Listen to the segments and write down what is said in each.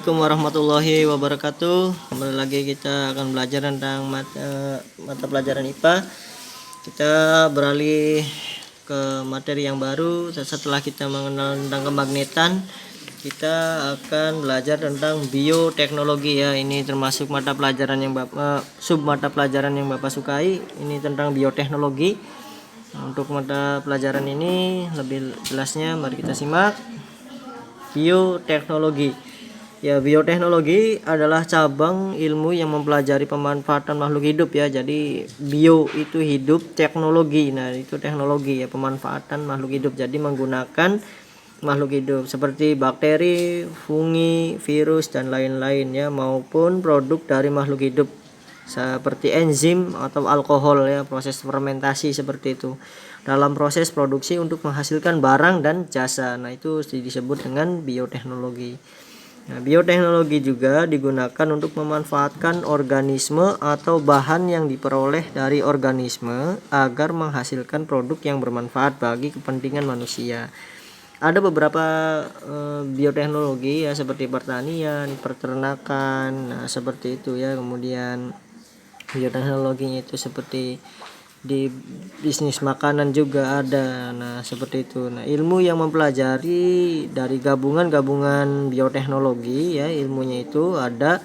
Assalamualaikum warahmatullahi wabarakatuh. Kembali lagi kita akan belajar tentang mata pelajaran IPA. Kita beralih ke materi yang baru. Setelah kita mengenal tentang kemagnetan, kita akan belajar tentang bioteknologi ya. Ini termasuk mata pelajaran yang sub mata pelajaran yang Bapak sukai. Ini tentang bioteknologi. Untuk mata pelajaran ini lebih jelasnya mari kita simak. Bioteknologi. Ya, bioteknologi adalah cabang ilmu yang mempelajari pemanfaatan makhluk hidup ya. Jadi bio itu hidup, teknologi. Nah, itu teknologi ya, pemanfaatan makhluk hidup. Jadi menggunakan makhluk hidup seperti bakteri, fungi, virus dan lain-lain ya, maupun produk dari makhluk hidup seperti enzim atau alkohol ya, proses fermentasi seperti itu. Dalam proses produksi untuk menghasilkan barang dan jasa. Nah, itu disebut dengan bioteknologi. Nah, bioteknologi juga digunakan untuk memanfaatkan organisme atau bahan yang diperoleh dari organisme agar menghasilkan produk yang bermanfaat bagi kepentingan manusia. Ada beberapa bioteknologi ya, seperti pertanian, peternakan, nah seperti itu ya. Kemudian bioteknologinya itu seperti di bisnis makanan juga ada. Nah, seperti itu. Nah, ilmu yang mempelajari dari gabungan bioteknologi ya, ilmunya itu ada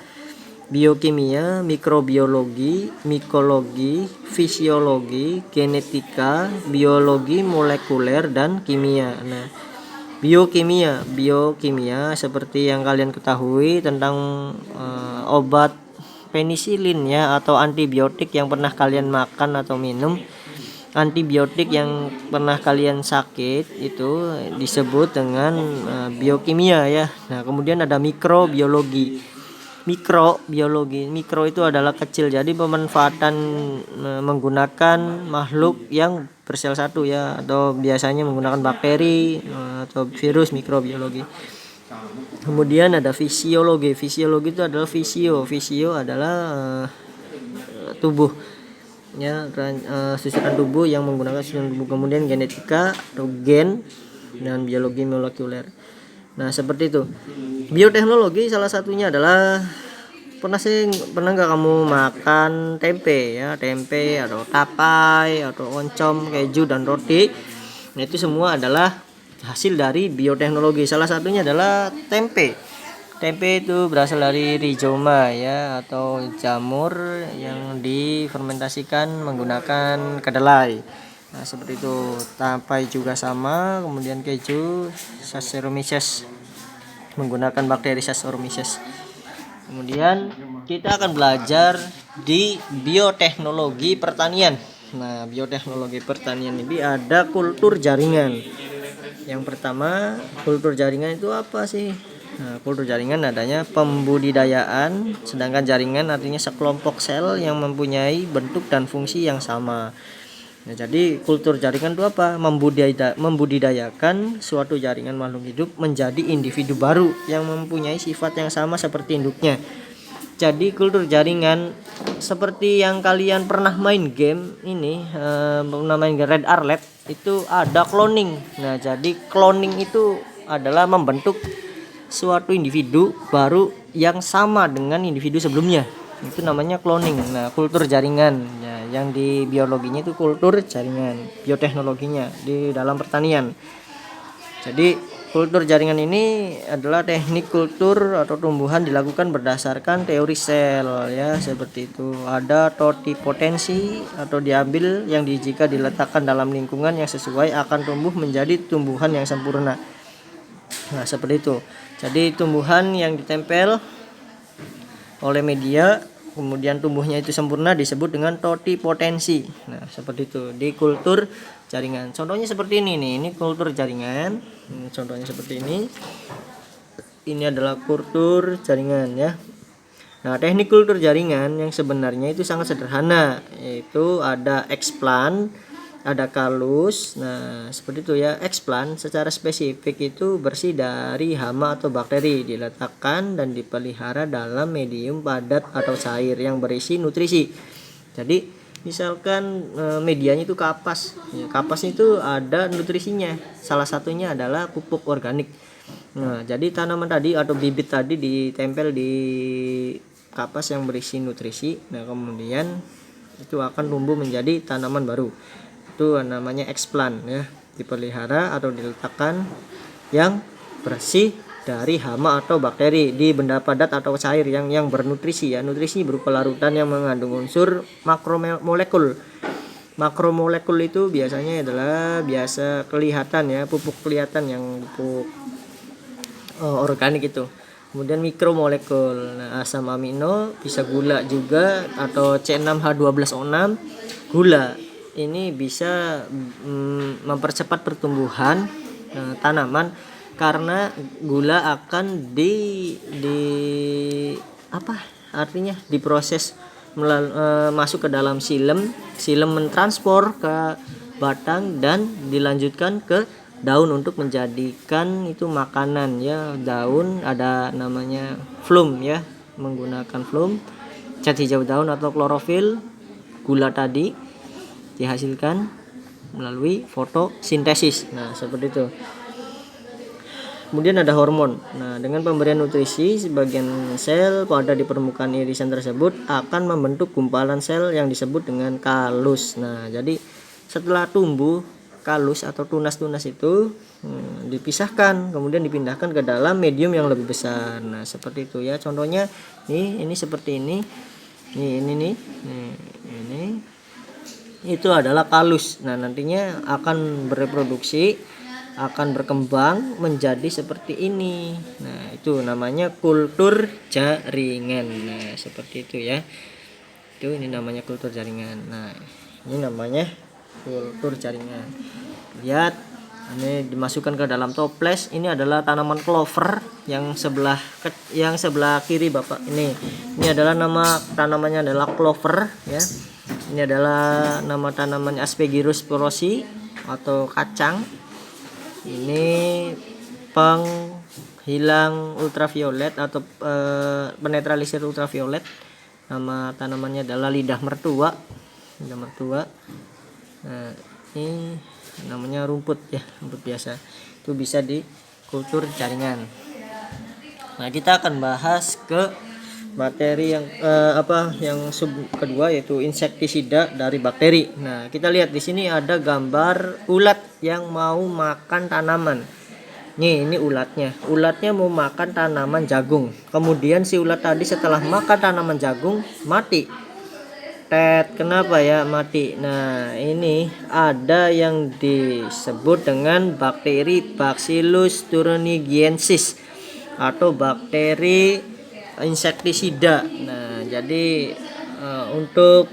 biokimia, mikrobiologi, mikologi, fisiologi, genetika, biologi molekuler dan kimia. Nah, biokimia seperti yang kalian ketahui tentang obat penisilin ya, atau antibiotik yang pernah kalian makan atau minum. Antibiotik yang pernah kalian sakit itu disebut dengan biokimia ya. Nah, kemudian ada mikrobiologi. Mikro itu adalah kecil, jadi pemanfaatan menggunakan makhluk yang bersel satu ya, atau biasanya menggunakan bakteri atau virus, mikrobiologi. Kemudian ada fisiologi. Fisiologi itu adalah visio adalah tubuh ya, susunan tubuh yang menggunakan susunan tubuh. Kemudian genetika atau gen, dan biologi molekuler. Nah, seperti itu. Bioteknologi salah satunya adalah pernah nggak kamu makan tempe ya, tempe atau tapai atau oncom, keju dan roti. Nah, itu semua adalah hasil dari bioteknologi. Salah satunya adalah tempe. Tempe itu berasal dari rhizoma ya, atau jamur yang difermentasikan menggunakan kedelai. Nah, seperti itu. Tapai juga sama. Kemudian keju Saccharomyces menggunakan bakteri Saccharomyces. Kemudian kita akan belajar di bioteknologi pertanian. Nah, bioteknologi pertanian ini ada kultur jaringan. Yang pertama, kultur jaringan itu apa sih? Nah, kultur jaringan adanya pembudidayaan, sedangkan jaringan artinya sekelompok sel yang mempunyai bentuk dan fungsi yang sama. Nah, jadi kultur jaringan itu apa? Membudidayakan suatu jaringan makhluk hidup menjadi individu baru yang mempunyai sifat yang sama seperti induknya. Jadi kultur jaringan seperti yang kalian pernah main game ini, main Red Alert, itu ada cloning. Nah, jadi cloning itu adalah membentuk suatu individu baru yang sama dengan individu sebelumnya. Itu namanya cloning. Nah, kultur jaringan ya, yang di biologinya itu kultur jaringan, bioteknologinya di dalam pertanian. Jadi kultur jaringan ini adalah teknik kultur atau tumbuhan dilakukan berdasarkan teori sel ya, seperti itu. Ada totipotensi atau diambil yang jika diletakkan dalam lingkungan yang sesuai akan tumbuh menjadi tumbuhan yang sempurna. Nah, seperti itu. Jadi tumbuhan yang ditempel oleh media kemudian tumbuhnya itu sempurna disebut dengan totipotensi. Nah, seperti itu di kultur jaringan. Contohnya seperti ini nih, ini kultur jaringan. Contohnya seperti ini. Ini adalah kultur jaringan ya. Nah, teknik kultur jaringan yang sebenarnya itu sangat sederhana, yaitu ada explant, ada kalus. Nah, seperti itu ya. Explant secara spesifik itu bersih dari hama atau bakteri, diletakkan dan dipelihara dalam medium padat atau cair yang berisi nutrisi. Jadi misalkan medianya itu kapas ya, kapas itu ada nutrisinya, salah satunya adalah pupuk organik. Nah, jadi tanaman tadi atau bibit tadi ditempel di kapas yang berisi nutrisi. Nah, kemudian itu akan tumbuh menjadi tanaman baru. Itu namanya explant ya. Dipelihara atau diletakkan yang bersih dari hama atau bakteri di benda padat atau cair yang bernutrisi ya. Nutrisi berupa larutan yang mengandung unsur makromolekul. Makromolekul itu biasanya adalah biasa kelihatan ya, pupuk kelihatan yang pupuk organik itu. Kemudian mikromolekul, nah, asam amino, bisa gula juga atau C6H12O6. Gula ini bisa mempercepat pertumbuhan tanaman karena gula akan di apa artinya diproses masuk ke dalam silem mentransport ke batang dan dilanjutkan ke daun untuk menjadikan itu makanan ya. Daun ada namanya flum ya, menggunakan flum, cat hijau daun atau klorofil. Gula tadi dihasilkan melalui fotosintesis. Nah, seperti itu. Kemudian ada hormon. Nah, dengan pemberian nutrisi, sebagian sel pada di permukaan irisan tersebut akan membentuk gumpalan sel yang disebut dengan kalus. Nah, jadi setelah tumbuh kalus atau tunas-tunas itu dipisahkan, kemudian dipindahkan ke dalam medium yang lebih besar. Nah, seperti itu ya. Contohnya ini seperti ini. Ini itu adalah kalus. Nah, nantinya akan bereproduksi, akan berkembang menjadi seperti ini. Nah, itu namanya kultur jaringan. Nah, seperti itu ya. Itu ini namanya kultur jaringan. Nah, ini namanya kultur jaringan. Lihat, ini dimasukkan ke dalam toples. Ini adalah tanaman clover yang sebelah kiri Bapak. Ini adalah nama tanamannya adalah clover ya. Ini adalah nama tanamannya Aspergillus sporosi atau kacang. Ini penghilang ultraviolet atau penetralisir ultraviolet. Nama tanamannya adalah lidah mertua. Nah, ini namanya rumput ya, rumput biasa. Itu bisa di kultur jaringan. Nah, kita akan bahas ke materi yang sub kedua, yaitu insektisida dari bakteri. Nah, kita lihat di sini ada gambar ulat yang mau makan tanaman. Ini ulatnya. Ulatnya mau makan tanaman jagung. Kemudian si ulat tadi setelah makan tanaman jagung mati. Kenapa ya mati? Nah, ini ada yang disebut dengan bakteri Bacillus thuringiensis atau bakteri insektisida. Nah, jadi untuk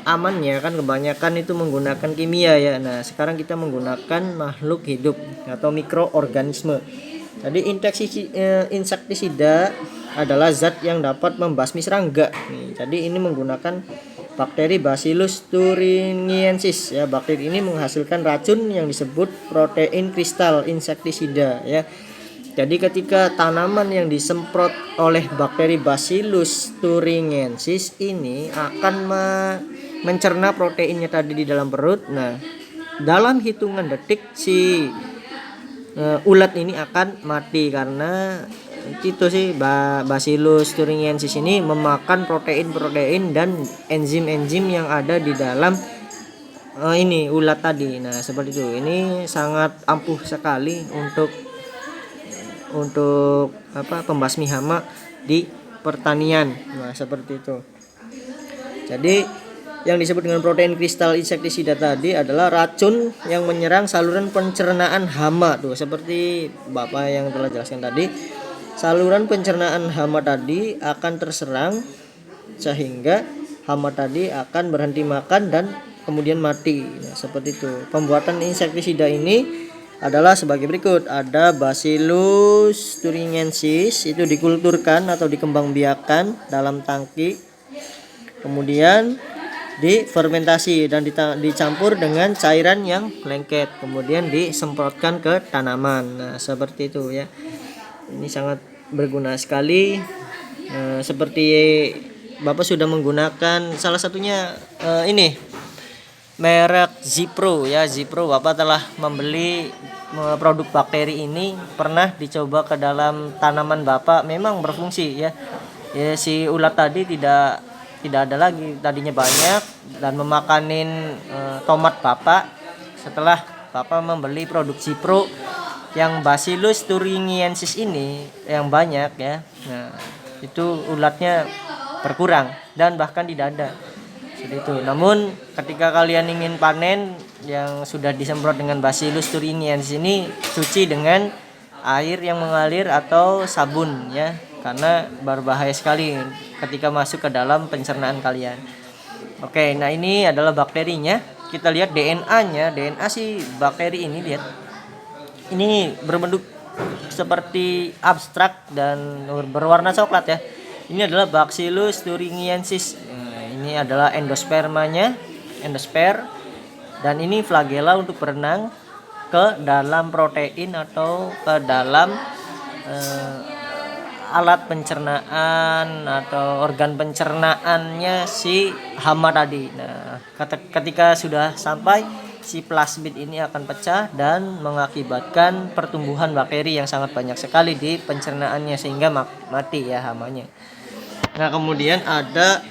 amannya kan kebanyakan itu menggunakan kimia ya. Nah, sekarang kita menggunakan makhluk hidup atau mikroorganisme. Jadi insektisida adalah zat yang dapat membasmi serangga. Jadi ini menggunakan bakteri Bacillus thuringiensis ya. Bakteri ini menghasilkan racun yang disebut protein kristal insektisida ya. Jadi ketika tanaman yang disemprot oleh bakteri Bacillus thuringiensis ini akan mencerna proteinnya tadi di dalam perut. Nah, dalam hitungan detik si ulat ini akan mati karena itu sih Bacillus thuringiensis ini memakan protein dan enzim-enzim yang ada di dalam ini ulat tadi. Nah, seperti itu. Ini sangat ampuh sekali untuk pembasmi hama di pertanian. Nah, seperti itu. Jadi yang disebut dengan protein kristal insektisida tadi adalah racun yang menyerang saluran pencernaan hama. Tuh, seperti Bapak yang telah jelaskan tadi, saluran pencernaan hama tadi akan terserang sehingga hama tadi akan berhenti makan dan kemudian mati. Nah, seperti itu. Pembuatan insektisida ini adalah sebagai berikut. Ada Bacillus thuringiensis, itu dikulturkan atau dikembangbiakan dalam tangki, kemudian difermentasi dan dicampur dengan cairan yang lengket, kemudian disemprotkan ke tanaman. Nah, seperti itu ya. Ini sangat berguna sekali. Seperti Bapak sudah menggunakan salah satunya ini merek Zipro ya. Zipro, Bapak telah membeli produk bakteri ini, pernah dicoba ke dalam tanaman Bapak, memang berfungsi ya. Ya, si ulat tadi tidak ada lagi, tadinya banyak dan memakanin tomat Bapak. Setelah Bapak membeli produk Zipro yang Bacillus thuringiensis ini yang banyak ya. Nah, itu ulatnya berkurang dan bahkan tidak ada. Seperti itu. Namun ketika kalian ingin panen yang sudah disemprot dengan Bacillus thuringiensis ini, cuci dengan air yang mengalir atau sabun ya, karena berbahaya sekali ketika masuk ke dalam pencernaan kalian. Oke, nah ini adalah bakterinya. Kita lihat DNA-nya. DNA si bakteri ini, lihat. Ini berbentuk seperti abstrak dan berwarna coklat ya. Ini adalah Bacillus thuringiensis. Ini adalah endospermanya, endosper, dan ini flagella untuk berenang ke dalam protein atau ke dalam alat pencernaan atau organ pencernaannya si hama tadi. Nah, ketika sudah sampai, si plasmid ini akan pecah dan mengakibatkan pertumbuhan bakteri yang sangat banyak sekali di pencernaannya sehingga mati ya hamanya. Nah, kemudian ada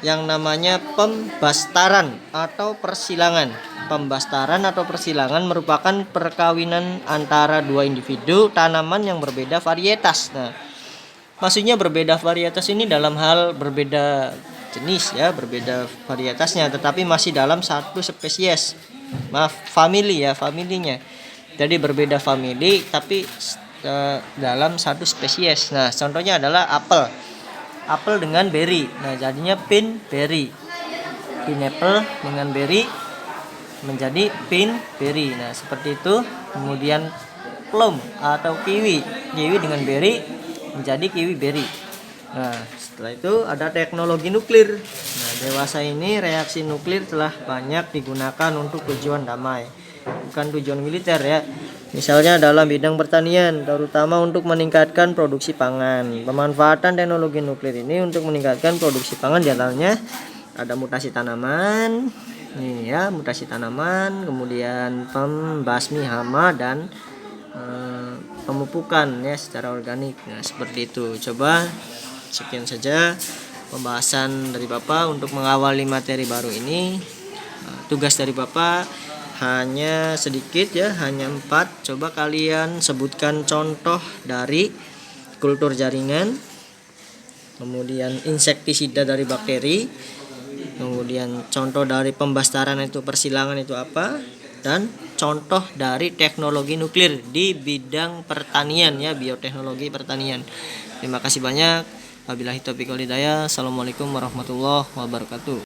yang namanya pembastaran atau persilangan. Pembastaran atau persilangan merupakan perkawinan antara dua individu tanaman yang berbeda varietas. Nah, maksudnya berbeda varietas ini dalam hal berbeda jenis ya, berbeda varietasnya, tetapi masih dalam satu spesies. Family ya, familinya. Jadi berbeda family tapi dalam satu spesies. Nah, contohnya adalah apel dengan berry. Nah, jadinya pin berry. Pineapple dengan berry menjadi pin berry. Nah, seperti itu. Kemudian plum atau kiwi dengan berry menjadi kiwi berry. Nah, setelah itu ada teknologi nuklir. Nah, dewasa ini reaksi nuklir telah banyak digunakan untuk tujuan damai, bukan tujuan militer ya. Misalnya dalam bidang pertanian, terutama untuk meningkatkan produksi pangan. Pemanfaatan teknologi nuklir ini untuk meningkatkan produksi pangan diantaranya ada mutasi tanaman, nih ya, mutasi tanaman, kemudian pembasmi hama dan pemupukan ya secara organik. Nah, seperti itu. Coba sekian saja pembahasan dari Bapak untuk mengawali materi baru ini. Tugas dari Bapak hanya sedikit ya, hanya 4. Coba kalian sebutkan contoh dari kultur jaringan, kemudian insektisida dari bakteri, kemudian contoh dari pembastaran itu persilangan itu apa, dan contoh dari teknologi nuklir di bidang pertanian ya, bioteknologi pertanian. Terima kasih banyak. Wabillahi taufiq wal hidayah. Assalamualaikum warahmatullahi wabarakatuh.